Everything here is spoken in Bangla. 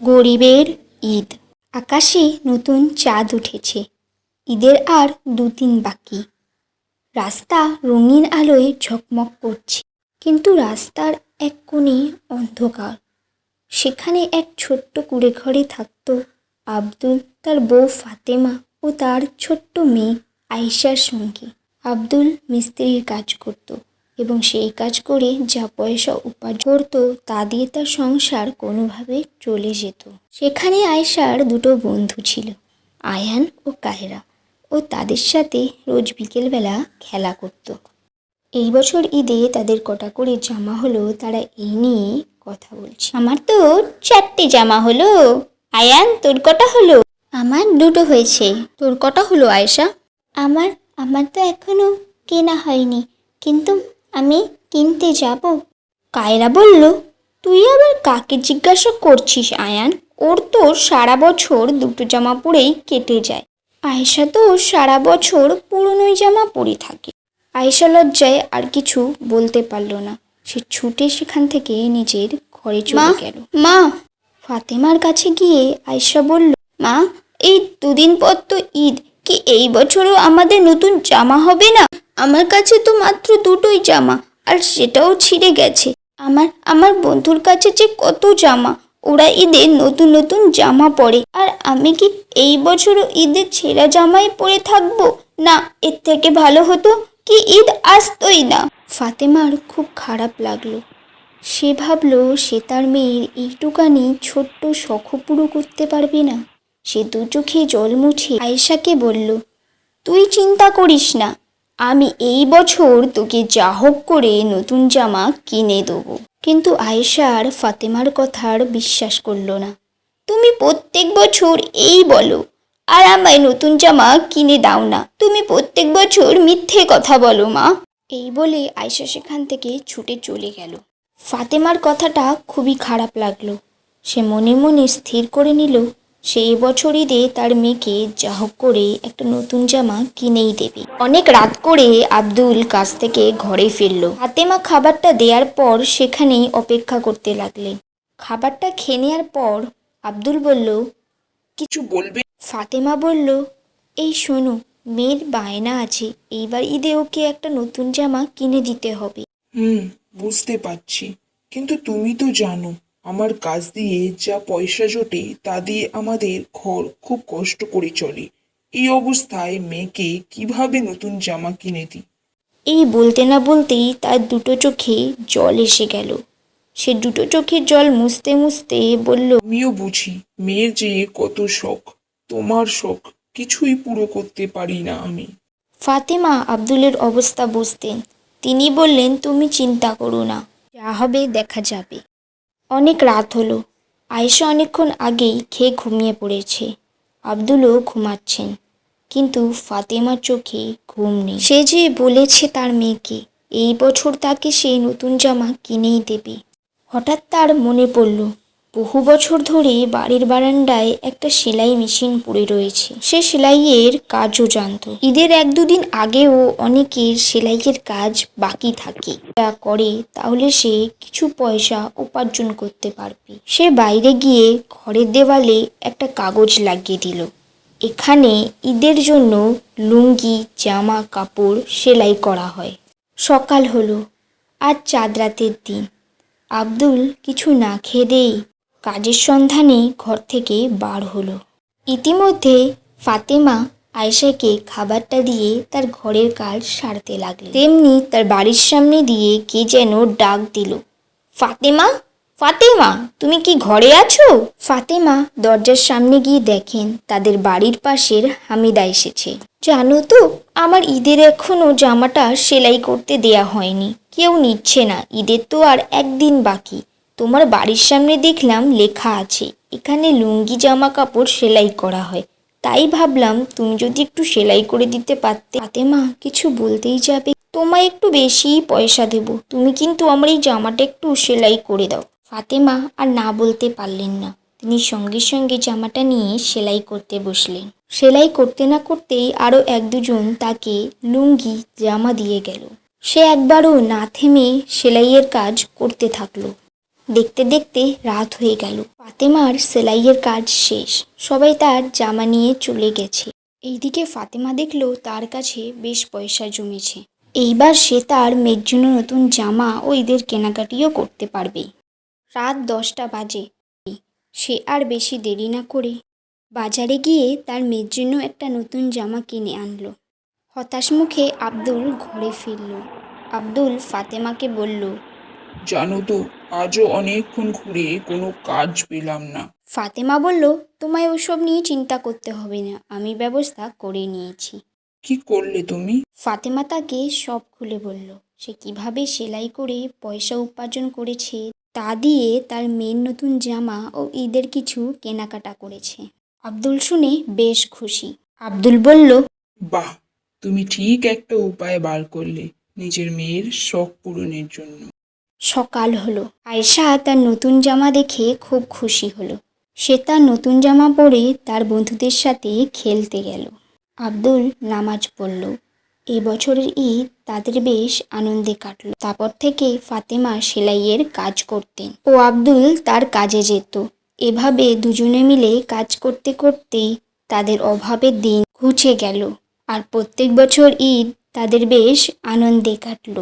গরিবের ঈদ। আকাশে নতুন চাঁদ উঠেছে। ঈদের আর 2 দিন বাকি। রাস্তা রঙিন আলোয় ঝকমক করছে, কিন্তু রাস্তার এক কোণে অন্ধকার। সেখানে এক ছোট্ট কুঁড়েঘরে থাকত আব্দুল, তার বউ ফাতেমা ও তার ছোট্ট মেয়ে আয়েশার সঙ্গে। আব্দুল মিস্ত্রির কাজ করত এবং সেই কাজ করে যা পয়সা উপার্জন করত তা দিয়ে তার সংসার কোনোভাবে চলে যেত। সেখানে আয়েশার 2 বন্ধু ছিল, আয়ান ও কায়রা, ও তাদের সাথে রোজ বিকেলবেলা খেলা করত। এই বছর ঈদে তাদের কটা করে জামা হলো, তারা এই নিয়ে কথা বলছে। আমার তো 4টে জামা হলো। আয়ান, তোর কটা হলো? আমার 2টো হয়েছে। তোর কটা হলো আয়েশা? আমার আমার তো এখনো কেনা হয়নি, কিন্তু আমি কিনতে যাব। কায়রা বলল, তুই আবার কাকে জিজ্ঞাসা করছিস আয়ান? ওর তো সারা বছর 2টো জামা পরেই কেটে যায়। আয়েশা তো সারা বছর পুরনোই জামা পরে থাকে। আয়েশা লজ্জায় আর কিছু বলতে পারল না। সে ছুটে সেখান থেকে নিজের ঘরে চলে গেল। মা! ফাতেমার কাছে গিয়ে আয়েশা বলল, মা, এই 2 দিন পর তো ঈদ, কি এই বছরও আমাদের নতুন জামা হবে না? আমার কাছে তো মাত্র 2টোই জামা, আর সেটাও ছিঁড়ে গেছে। আমার বন্ধুর কাছে যে কত জামা, ওরা ঈদে নতুন নতুন জামা পরে, আর আমি কি এই বছরও ঈদে ছেঁড়া জামাই পরে থাকবো? না, এর থেকে ভালো হতো কি ঈদ আসতোই না। ফাতেমার খুব খারাপ লাগলো। সে ভাবলো সে তার মেয়ের এইটুকানি ছোট্ট শখ পুরো করতে পারবে না। সে 2 চোখে জল মুছে আয়েশাকে বলল, তুই চিন্তা করিস না, আমি এই বছর তোকে যা হোক করে নতুন জামা কিনে দেবো। কিন্তু আয়েশা আর ফাতেমার কথার বিশ্বাস করল না। তুমি প্রত্যেক বছর এই বলো, আর আমায় নতুন জামা কিনে দাও না। তুমি প্রত্যেক বছর মিথ্যে কথা বলো মা। এই বলে আয়েশা সেখান থেকে ছুটে চলে গেল। ফাতেমার কথাটা খুবই খারাপ লাগলো। সে মনে মনে স্থির করে নিল সে এবছর ঈদে তার মেয়েকে যা হোক করে একটা নতুন জামা কিনেই দেবে। অনেক রাত করে আব্দুল কাজ থেকে ঘরে ফিরল। ফাতেমা খাবারটা দেওয়ার পর সেখানেই অপেক্ষা করতে লাগলেন। খাবারটা খেয়ে নেওয়ার পর আব্দুল বলল, কিছু বলবে? ফাতেমা বলল, এই শোনো, মেয়ের বায়না আছে, এইবার ঈদে ওকে একটা নতুন জামা কিনে দিতে হবে। বুঝতে পারছি, কিন্তু তুমি তো জানো আমার কাজ দিয়ে যা পয়সা জোটে তা দিয়ে আমাদের ঘর খুব কষ্ট করে চলে। এই অবস্থায় মেয়েকে কিভাবে নতুন জামা কিনে দিই? এই বলতে না বলতেই তার 2টো চোখে জল এসে গেল। সে 2টো চোখের জল মুছতে মুছতে বলল, আমিও বুঝি মেয়ের যে কত শখ, তোমার শখ কিছুই পুরো করতে পারি না আমি। ফাতেমা আব্দুলের অবস্থা বুঝতেন। তিনি বললেন, তুমি চিন্তা করো না, যা হবে দেখা যাবে। অনেক রাত হলো। আয়েশা অনেকক্ষণ আগেই খেয়ে ঘুমিয়ে পড়েছে। আব্দুলও ঘুমাচ্ছেন, কিন্তু ফাতেমার চোখে ঘুম নেই। সে যে বলেছে তার মেয়েকে এই বছর তাকে সেই নতুন জামা কিনেই দেবে। হঠাৎ তার মনে পড়ল, বহু বছর ধরে বাড়ির বারান্দায় একটা সেলাই মেশিন পড়ে রয়েছে। সে সেলাইয়ের কাজও জানত। ঈদের 1-2 দিন আগেও অনেকের সেলাইয়ের কাজ বাকি থাকে। যা করে তাহলে সে কিছু পয়সা উপার্জন করতে পারবে। সে বাইরে গিয়ে ঘরের দেওয়ালে একটা কাগজ লাগিয়ে দিল, এখানে ঈদের জন্য লুঙ্গি, জামা কাপড় সেলাই করা হয়। সকাল হলো, আজ চাঁদ রাতের দিন। আব্দুল কিছু না খেয়েই কাজের সন্ধানে ঘর থেকে বার হলো। ইতিমধ্যে ফাতেমা আয়েশাকে খাবারটা দিয়ে তার ঘরের কাজ সারতে লাগলো। তেমনি তার বাড়ির সামনে দিয়ে কে যেন ডাক দিল, ফাতেমা, ফাতেমা, তুমি কি ঘরে আছো? ফাতেমা দরজার সামনে গিয়ে দেখেন তাদের বাড়ির পাশের হামিদা এসেছে। জানো তো, আমার ঈদের এখনো জামাটা সেলাই করতে দেয়া হয়নি। কেউ নিচ্ছে না, ঈদের তো আর 1 দিন বাকি। তোমার বাড়ির সামনে দেখলাম লেখা আছে এখানে লুঙ্গি জামা কাপড় সেলাই করা হয়, তাই ভাবলাম তুমি যদি একটু সেলাই করে দিতে পারতে। ফাতেমা কিছু বলতেই যাবে, তোমায় একটু বেশি পয়সা দেব, তুমি কিন্তু আমার এই জামাটা একটু সেলাই করে দাও। ফাতেমা আর না বলতে পারলেন না। তিনি সঙ্গে সঙ্গে জামাটা নিয়ে সেলাই করতে বসলেন। সেলাই করতে না করতেই আরও 1-2 জন তাকে লুঙ্গি জামা দিয়ে গেল। সে একবারও না থেমে সেলাইয়ের কাজ করতে থাকলো। দেখতে দেখতে রাত হয়ে গেল। ফাতেমার সেলাইয়ের কাজ শেষ, সবাই তার জামা নিয়ে চলে গেছে। এইদিকে ফাতেমা দেখলো তার কাছে বেশ পয়সা জমেছে। এইবার সে তার মেয়ের জন্য নতুন জামা ও ঈদের কেনাকাটিও করতে পারবে। রাত 10টা বাজে। সে আর বেশি দেরি না করে বাজারে গিয়ে তার মেয়ের জন্য একটা নতুন জামা কিনে আনলো। হতাশ মুখে আব্দুল ঘরে ফিরল। আব্দুল ফাতেমাকে বলল, জানো তো, আজও অনেকক্ষণ ঘুরে কোনো কাজ পেলাম না। ফাতেমা বলল, তোমায় ওসব নিয়ে চিন্তা করতে হবে না, আমি ব্যবস্থা করে নিয়েছি। কি করলে তুমি? ফাতেমা তাকে সব খুলে বলল। সে কিভাবে সেলাই করে পয়সা উপার্জন করেছে, তা দিয়ে তার মেয়ের নতুন জামা ও ঈদের কিছু কেনাকাটা করেছে। আব্দুল শুনে বেশ খুশি। আব্দুল বলল, বাহ, তুমি ঠিক একটা উপায় বার করলে নিজের মেয়ের শখ পূরণের জন্য। সকাল হলো। আয়েশা তার নতুন জামা দেখে খুব খুশি হলো। সে তার নতুন জামা পরে তার বন্ধুদের সাথে খেলতে গেল। আব্দুল নামাজ পড়ল। এবছরের ঈদ তাদের বেশ আনন্দে কাটল। তারপর থেকে ফাতেমা সেলাইয়ের কাজ করতেন ও আব্দুল তার কাজে যেত। এভাবে দুজনে মিলে কাজ করতে করতেই তাদের অভাবের দিন ঘুচে গেল। আর প্রত্যেক বছর ঈদ তাদের বেশ আনন্দে কাটল।